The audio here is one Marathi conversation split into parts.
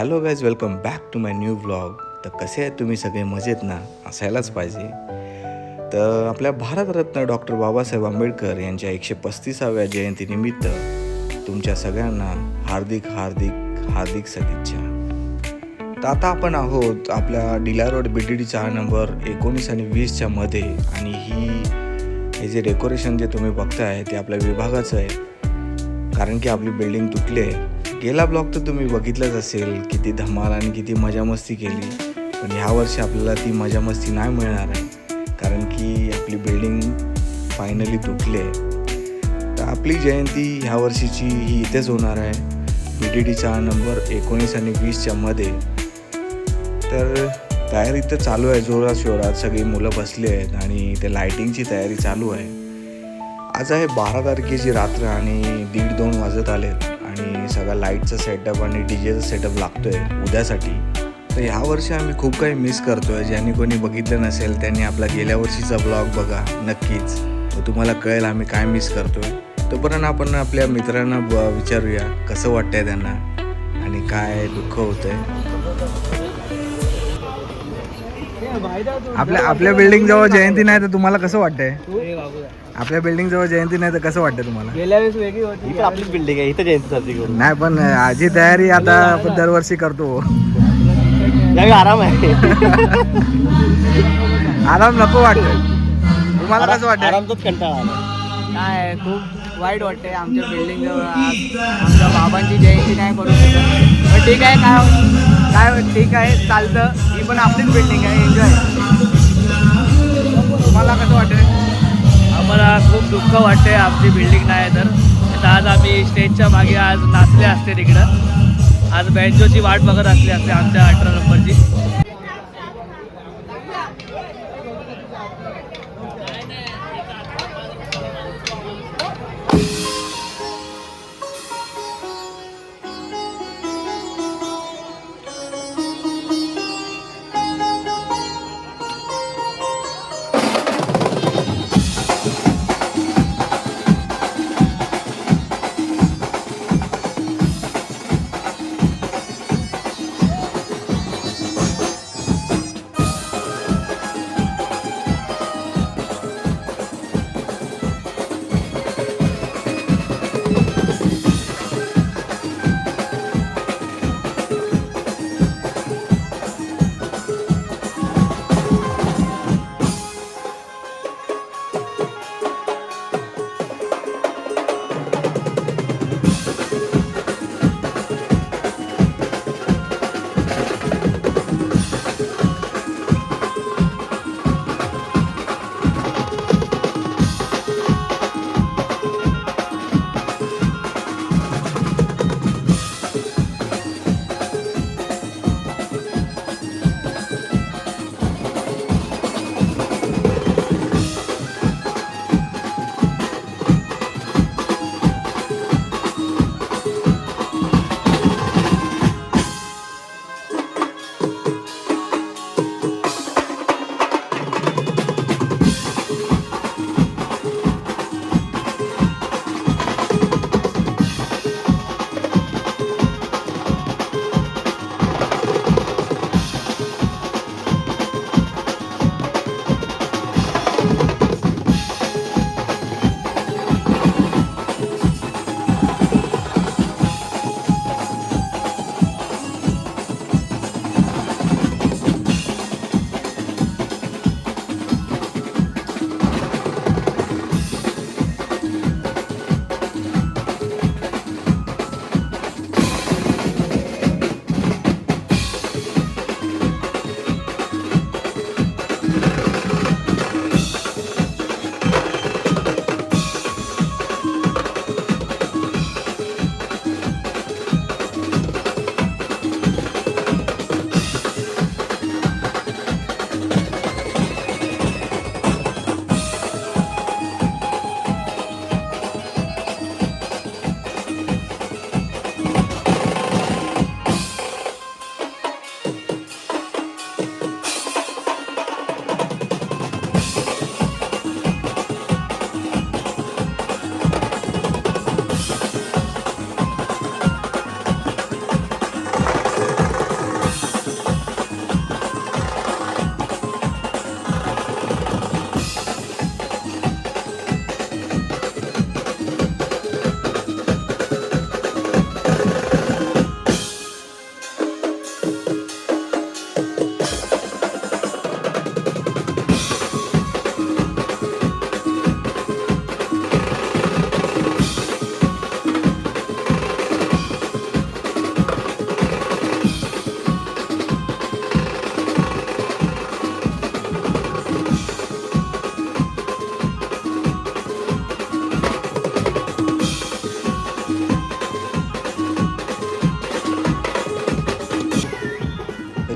Hello guys, welcome back to my new vlog. तर कसे आहेत तुम्ही सगळे? मजेत ना? असायलाच पाहिजे. तर आपल्या भारतरत्न डॉक्टर बाबासाहेब आंबेडकर यांच्या 135व्या जयंतीनिमित्त तुमच्या सगळ्यांना हार्दिक हार्दिक हार्दिक सदिच्छा. तर आता आपण आहोत आपल्या डिला रोड BDD चहा नंबर 19 आणि 20च्या मध्ये. आणि हे जे डेकोरेशन जे तुम्ही बघताय ते आपल्या विभागाचं आहे, कारण की आपली बिल्डिंग तुटली आहे. गेला ब्लॉग तर तुम्ही बघितलंच असेल, किती धमाल आणि किती मजामस्ती केली. पण ह्या वर्षी आपल्याला ती मजामस्ती नाही मिळणार आहे, कारण की आपली बिल्डिंग फायनली तुटली आहे. तर आपली जयंती ह्या वर्षीची ही इथेच होणार आहे, BDD चहा नंबर 19 आणि 20च्या मध्ये. तर तयारी तर चालू आहे जोरात शोरात. सगळी मुलं बसली आहेत आणि ते लायटिंगची तयारी चालू आहे. आज आहे 12 तारखेची रात्र आणि 1:30-2 वाजत आलेत आणि सगळा लाईटचा सेटअप आणि DJचा सेटअप लागतो आहे उद्यासाठी. तर ह्या वर्षी आम्ही खूप काही मिस करतो आहे. ज्यांनी कोणी बघितलं नसेल त्यांनी आपला गेल्या वर्षीचा ब्लॉग बघा नक्कीच, तर तुम्हाला कळेल आम्ही काय मिस करतो आहे. तोपर्यंत आपण आपल्या मित्रांना विचारूया कसं वाटतं आहे त्यांना आणि काय दुःख होतं आहे. आपल्या बिल्डिंग जवळ जयंती नाही तर तुम्हाला कसं वाटतंय? आपल्या बिल्डिंग जवळ जयंती नाही तर कसं वाटतं तुम्हाला? गेल्या वेळेस वेगळी होती, आपली बिल्डिंग आहे, इथं जयंती साजरी करू. नाही, पण आजी तयारी आता आपण दरवर्षी करतो. यावेळी आराम आहे. आराम नको वाटतं. तुम्हाला कसं वाटतं? आरामचाच कंटाळा आला. काय खूप वाईट वाटते. आमच्या बिल्डिंग जवळ आज आमच्या बाबांची जयंती नाही करू शकत. पण ठीक आहे, काय ठीक आहे, चालतं. ही पण आपलीच बिल्डिंग आहे, एन्जॉय. तुम्हाला कसं वाटतं? आम्हाला खूप दुःख वाटते आमची बिल्डिंग नाही तर आज आम्ही स्टेजच्या मागे आज नाचले असते तिकडं. आज बँजोची वाट बघत असली असते आमच्या 18 नंबरची.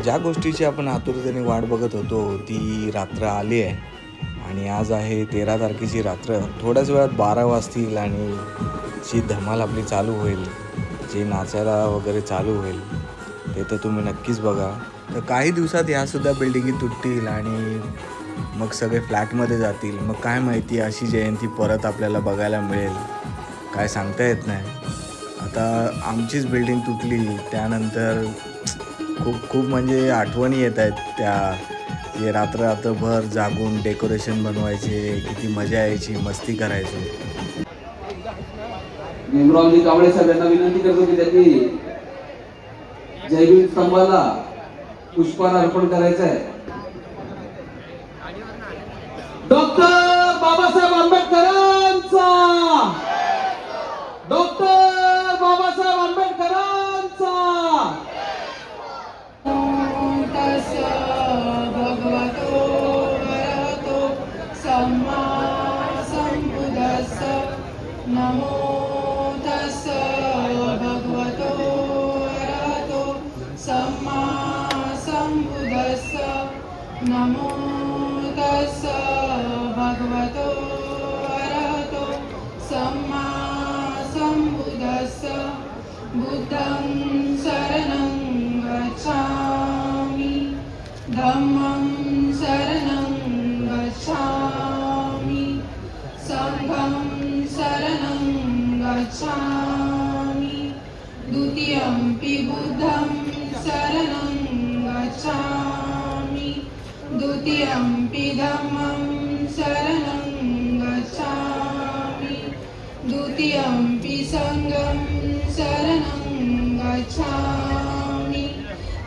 ज्या गोष्टीची आपण आतुरतेने वाट बघत होतो ती रात्र आली आहे आणि आज आहे 13 तारखेची रात्र. थोड्याच वेळात 12 वाजतील आणि जी धमाल आपली चालू होईल, जे नाचायला वगैरे चालू होईल ते तर तुम्ही नक्कीच बघा. तर काही दिवसात ह्यासुद्धा बिल्डिंगी तुटतील आणि मग सगळे फ्लॅटमध्ये जातील. मग काय माहिती अशी जयंती परत आपल्याला बघायला मिळेल काय सांगता येत नाही. आता आमचीच बिल्डिंग तुटली त्यानंतर खूप म्हणजे आठवणी येत आहेत त्या, जे रात्रभर जागून डेकोरेशन बनवायचे, किती मजा यायची, मस्ती करायचो. भीमरावजी कांबळे साहेबांना विनंती करतो की त्यांनी जयभीम स्तंभाला पुष्पहार अर्पण करायचं आहे. डॉक्टर बाबासाहेब आंबेडकरांचा, डॉक्टर बाबासाहेब आंबेडकरांचा. भगवतो वरहतो सम्मा सम्बुद्धस्स नमो तस्स भगवतो वरहतो सम्मा सम्बुद्धस्स नमो तस्स भगवतो वरहतो सम्मा सम्बुद्धस्स बुद्धं शरणं गच्छामि धम्मं शरणं गच्छामि संघं शरणं गच्छामि द्वितीयंपि बुद्धं शरणं गच्छामि द्वितीयंपि धम्मं शरणं गच्छामि द्वितीयंपि संघं शरणं गच्छामि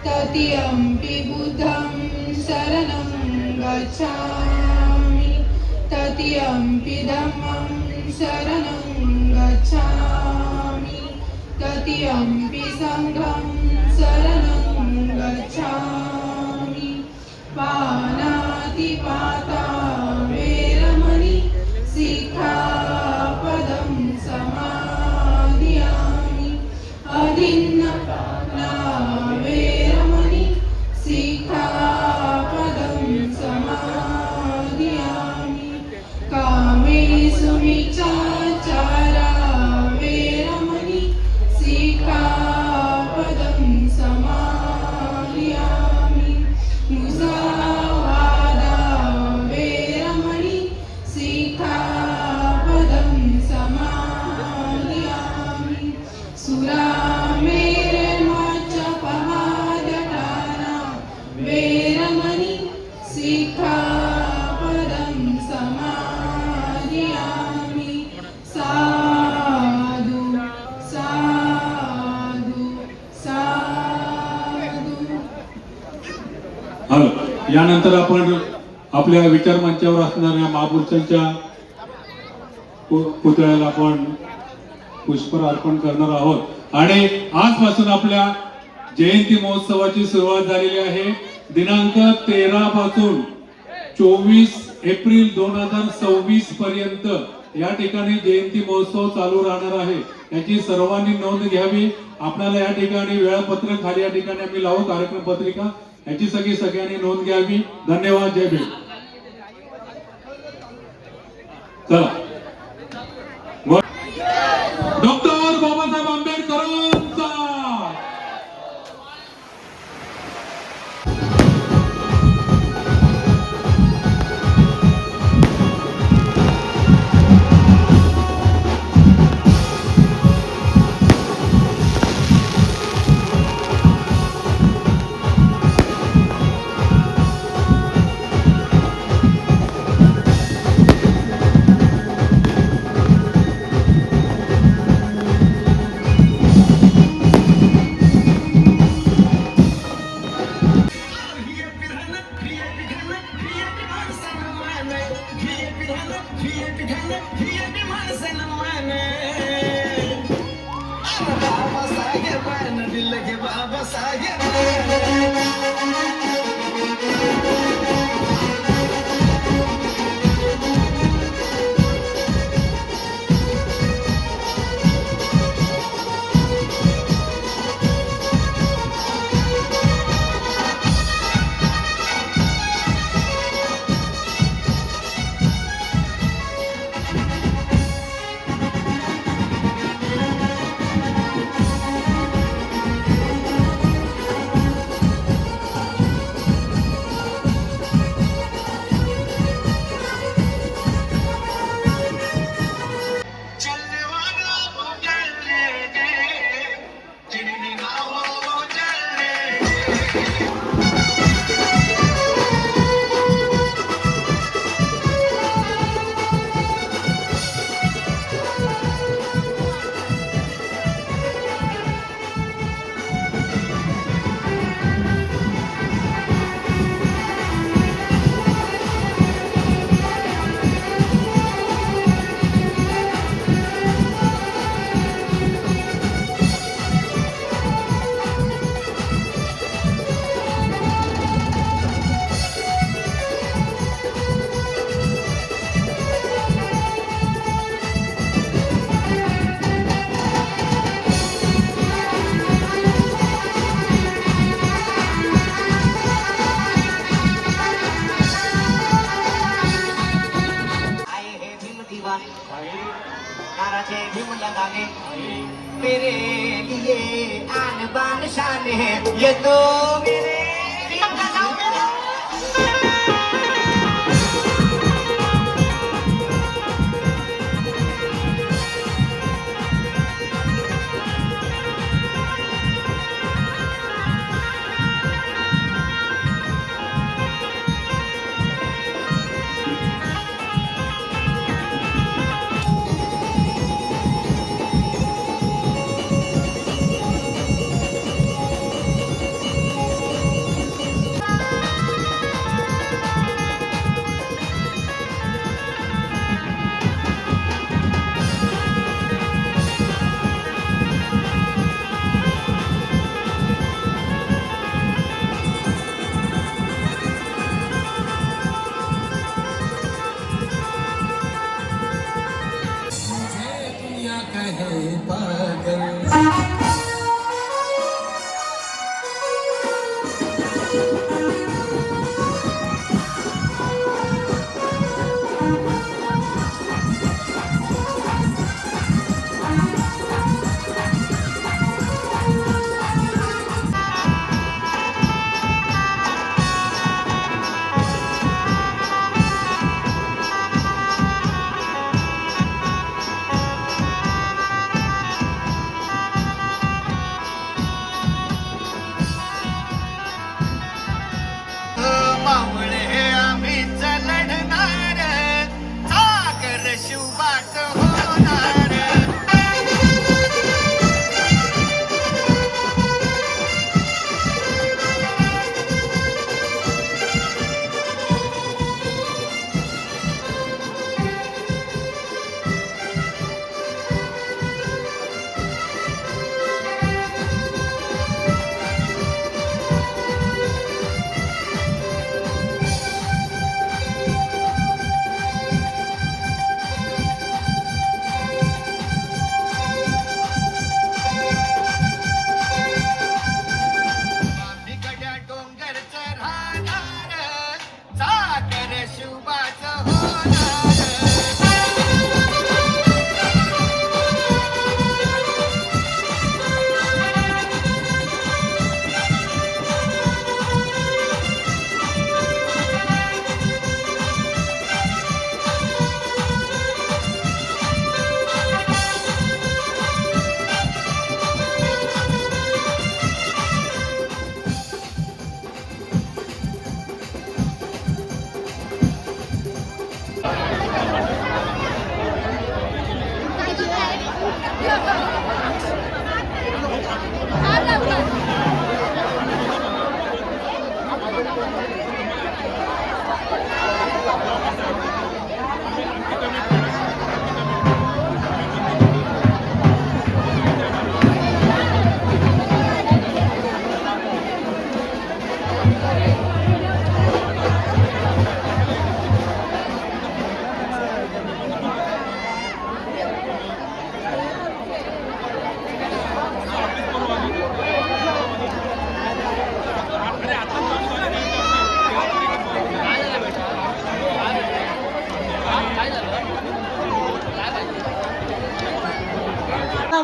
तृतीयंपि बुद्धं शरणं गच्छामि तृतीयंपि धम्मं शरणं गच्छामि तृतीयंपि संघं शरणं गच्छामि पानातिपाता वेरमणि सिक्खापदं समादियामि अदिन्नदाना वेरमणि सिक्खापदं समादियामि कामेषु मिच्छाचारा वेरमणि सिक्खापदं समादियामि मुसावादा वेरमणि सिक्खापदं समादियामि सुरामेरे मच्चपमादटाना वेरमणि सिक्खापदं समादियामि साधु साधु साधु. हॅलो, यानंतर आपण आपल्या विचार मंचावर असणाऱ्या महापुरुषांच्या पुतळ्याला आपण पुष्पहार अर्पण करणार आहोत. आणि आजपासून आपल्या जयंती महोत्सवाची सुरुवात झालेली आहे. दिनांक 13 पासून 24 एप्रिल 2026 पर्यंत या ठिकाणी जयंती महोत्सव चालू राहणार आहे. याची सर्वांनी नोंद घ्यावी. आपल्याला या ठिकाणी वेळापत्रक खाली या ठिकाणी आम्ही लावू, कार्यक्रम पत्रिका, याची सगळ्यांनी नोंद घ्यावी. धन्यवाद. जय भीम. चला, डॉक्टर बाबासाहेब आंबेडकरांचा. शान है ये तो मेरे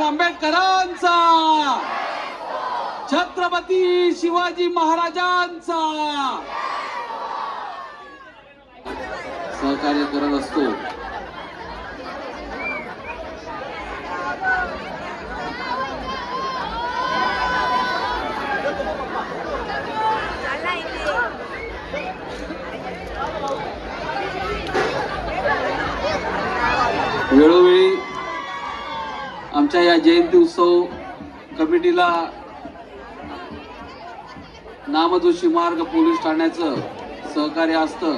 आंबेडकरांचा छत्रपती शिवाजी महाराजांचा सहकार्य करत असतो. वेळोवेळी आमच्या या जयंती उत्सव कमिटीला नामजोशी मार्ग पोलीस ठाण्याचं सहकार्य असतं.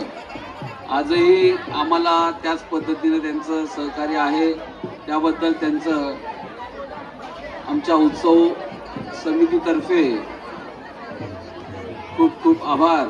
आजही आम्हाला त्याच पद्धतीने त्यांचं सहकार्य आहे. त्याबद्दल त्यांचं आमच्या उत्सव समितीतर्फे खूप खूप आभार.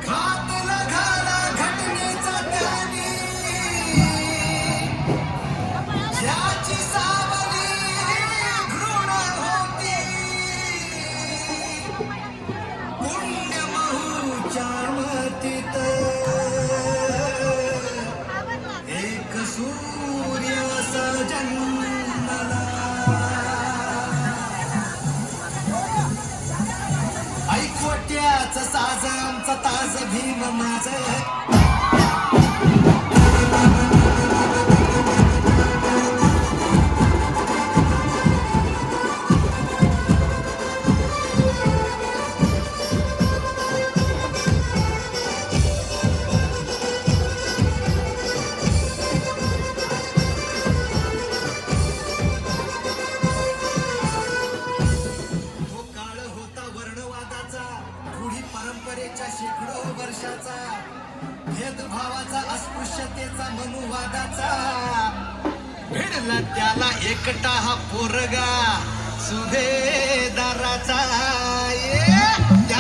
घातला घाला घटनेचा त्याने ज्याची सावली घृण होती पुण्यमहूच्या मतीत एक सूर्य असा जन्मला ऐकवट्याच साज आमचा ताज भीम माझ तो काळ होता वर्णवादाचा रूढी परंपरेच्या शेकडो वर्षाचा भेदभावाचा अस्पृश्यतेचा मनुवादाचा भिडला त्याला एकटा हा पोरगा सुभेदाराचा त्या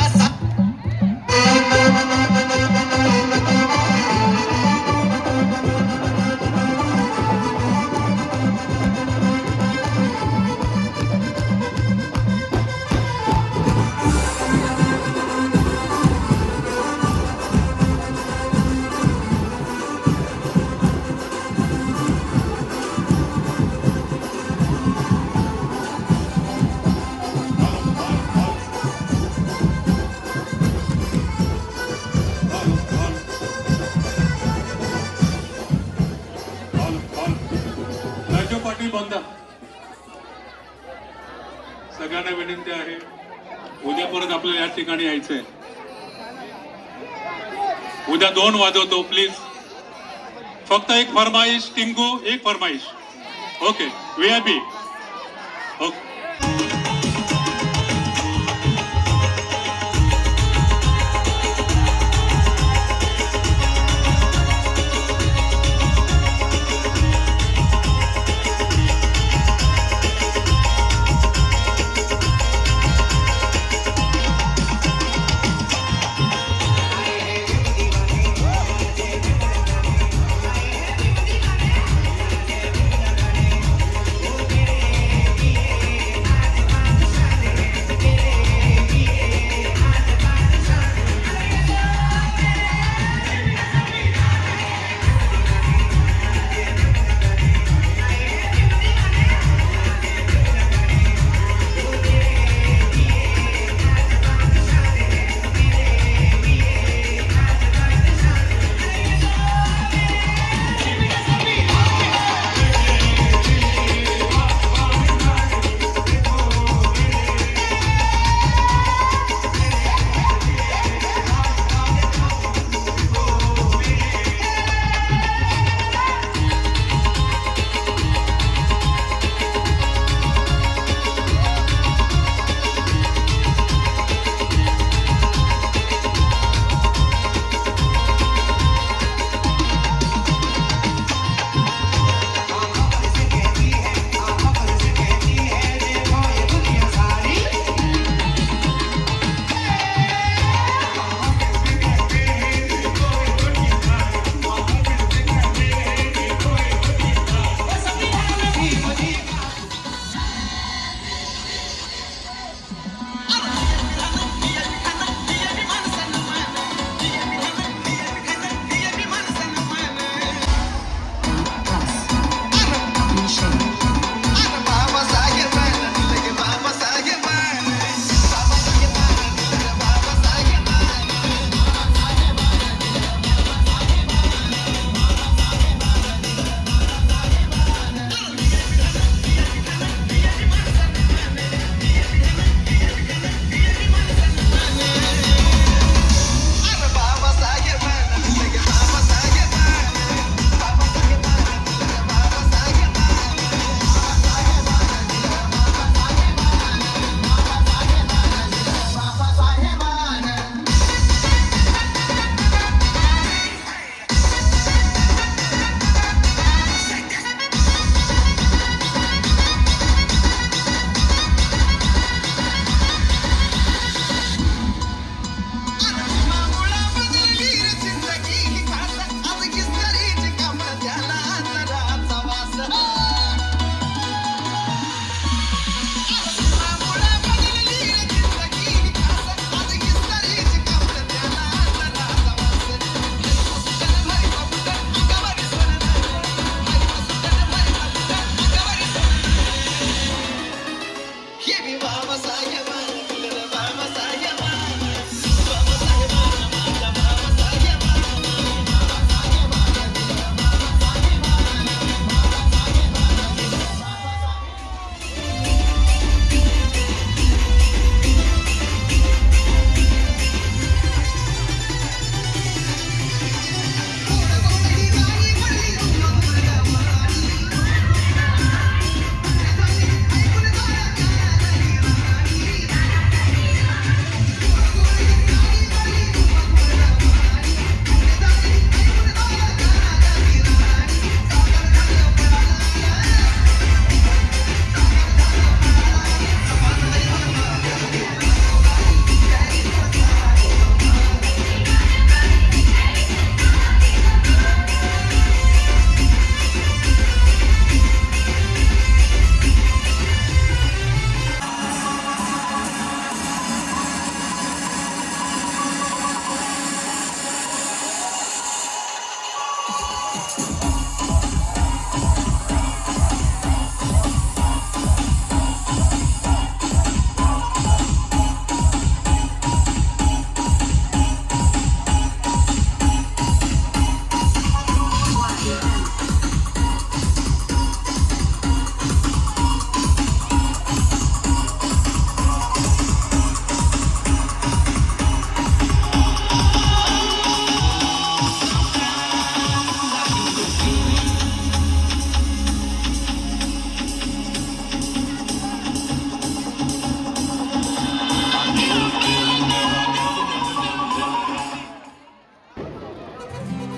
राजू पाटील बंदा सगळ्यांना विनंती आहे उद्या परत आपल्याला या ठिकाणी यायचंय उद्या 2 वाजवतो प्लीज फक्त एक फरमाईश टिंकू एक फरमाईश ओके VIP ओके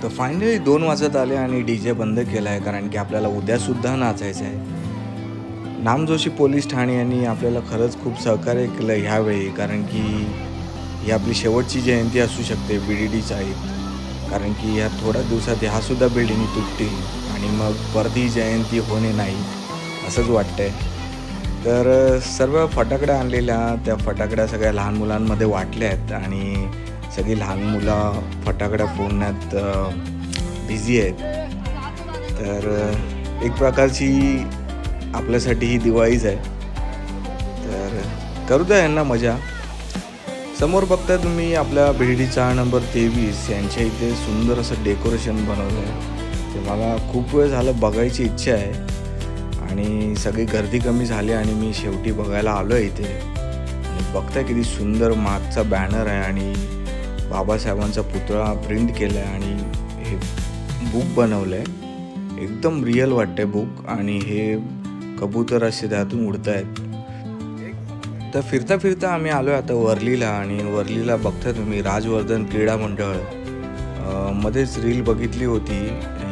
तर फायनली 2 वाजत आले आणि DJ बंद केला आहे, कारण की आपल्याला उद्यासुद्धा नाचायचं आहे. नामजोशी पोलीस ठाणे यांनी आपल्याला खरंच खूप सहकार्य केलं ह्यावेळी, कारण की ही आपली शेवटची जयंती असू शकते BDD चाळीत, कारण की ह्या थोड्या दिवसात ह्यासुद्धा बिल्डिंग तुटतील आणि मग परत ही जयंती होणे नाही असंच वाटतंय. तर सर्व फटाकड्या आणलेल्या, त्या फटाकड्या सगळ्या लहान मुलांमध्ये वाटल्या आहेत आणि सगळी लहान मुलं फटाकड्या फोडण्यात बिझी आहेत. तर एक प्रकारची आपल्यासाठी ही दिवाळीच आहे. तर करू द्या यांना मजा. समोर बघता तुम्ही आपल्या BDD नंबर 23 यांच्या इथे सुंदर असं डेकोरेशन बनवलं आहे. ते मला खूप वेळ झालं बघायची इच्छा आहे आणि सगळी गर्दी कमी झाली आणि मी शेवटी बघायला आलो आहे इथे. आणि बघता किती सुंदर मागचा बॅनर आहे आणि बाबासाहेबांचा पुतळा प्रिंट केला आहे आणि हे बुक बनवलं आहे. एकदम रिअल वाटतंय बुक आणि हे कबूतर असे त्यातून उडत आहेत. तर फिरता फिरता आम्ही आलो आहे आता वर्लीला आणि वर्लीला बघता तुम्ही राजवर्धन क्रीडा मंडळ मध्येच रील बघितली होती.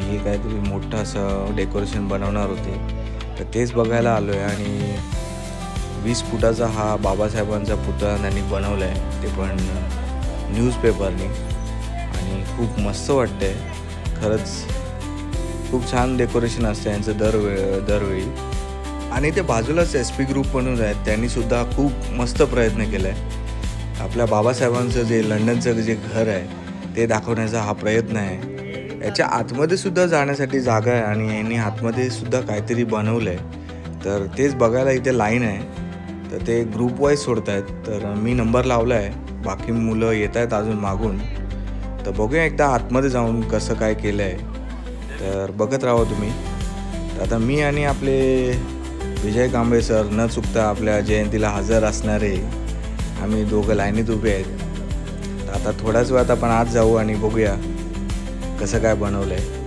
हे काहीतरी मोठं असं डेकोरेशन बनवणार होते, तर तेच बघायला आलो आहे. आणि 20 फुटाचा हा बाबासाहेबांचा पुतळा त्यांनी बनवला आहे, ते पण न्यूजपेपरने, आणि खूप मस्त वाटतं आहे. खरंच खूप छान डेकोरेशन असतं यांचं दरवेळी. आणि ते बाजूलाच SP ग्रुप बनवून आहेत, त्यांनीसुद्धा खूप मस्त प्रयत्न केला आहे. आपल्या बाबासाहेबांचं जे लंडनचं जे घर आहे ते दाखवण्याचा हा प्रयत्न आहे. याच्या आतमध्ये सुद्धा जाण्यासाठी जागा आहे आणि यांनी आतमध्ये सुद्धा काहीतरी बनवलं आहे, तर तेच बघायला इथे लाईन आहे. तर ते ग्रुप वाईज सोडत आहेत. तर मी नंबर लावला आहे, बाकी मुलं येत आहेत अजून मागून. तर बघूया एकदा आतमध्ये जाऊन कसं काय केलं आहे. तर बघत राहा तुम्ही. तर आता मी आणि आपले विजय कांबळे सर न चुकता आपल्या जयंतीला हजर असणारे आम्ही दोघं लाईनीत उभे आहेत. तर आता थोड्याच वेळात आपण आत जाऊ आणि बघूया कसं काय बनवलं आहे.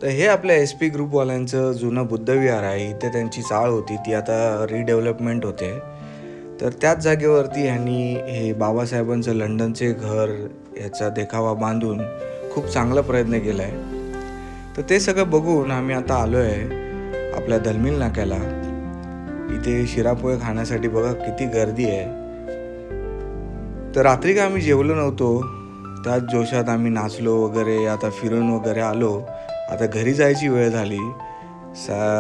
तर हे आपल्या SP ग्रुपवाल्यांचं जुनं बुद्धविहार आहे. इथे त्यांची चाळ होती, ती आता रिडेव्हलपमेंट होते. तर त्याच जागेवरती ह्यांनी हे बाबासाहेबांचं लंडनचे घर याचा देखावा बांधून खूप चांगला प्रयत्न केला आहे. तर ते सगळं बघून आम्ही आता आलो आहे आपल्या दलमिल नाक्याला. इथे शिरापोळे खाण्यासाठी बघा किती गर्दी आहे. तर रात्री का आम्ही जेवलो नव्हतो, त्याच जोशात आम्ही नाचलो वगैरे, आता फिरून वगैरे आलो. आता घरी जायची वेळ झाली.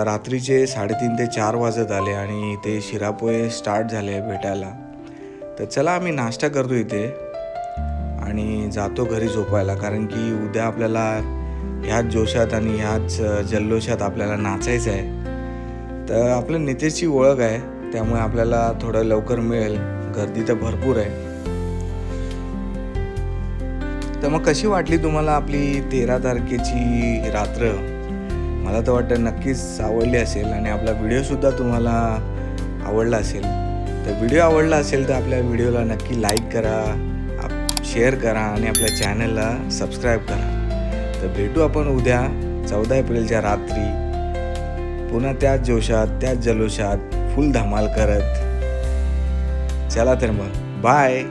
रात्रीचे 3:30 ते 4 वाजत आले आणि इथे शिरापोळे स्टार्ट झाले भेटायला. तर चला आम्ही नाश्ता करतो इथे आणि जातो घरी झोपायला, कारण की उद्या आपल्याला ह्याच जोशात आणि ह्याच जल्लोषात आपल्याला नाचायचं आहे. तर आपलं नितेशची ओळख आहे, त्यामुळे आपल्याला थोडं लवकर मिळेल. गर्दी तर भरपूर आहे. तर मग कशी वाटली तुम्हाला आपली 13 तारखेची रात्र? मला तर वाटतं नक्कीच आवडली असेल आणि आपला व्हिडिओसुद्धा तुम्हाला आवडला असेल. तर व्हिडिओ आवडला असेल तर आपल्या व्हिडिओला नक्की लाईक करा, शेअर करा आणि आपल्या चॅनलला सबस्क्राईब करा. तर भेटू आपण उद्या 14 एप्रिलच्या रात्री पुन्हा त्याच जोशात, त्याच जल्लोषात, फुल धमाल करत. चला तर मग बाय.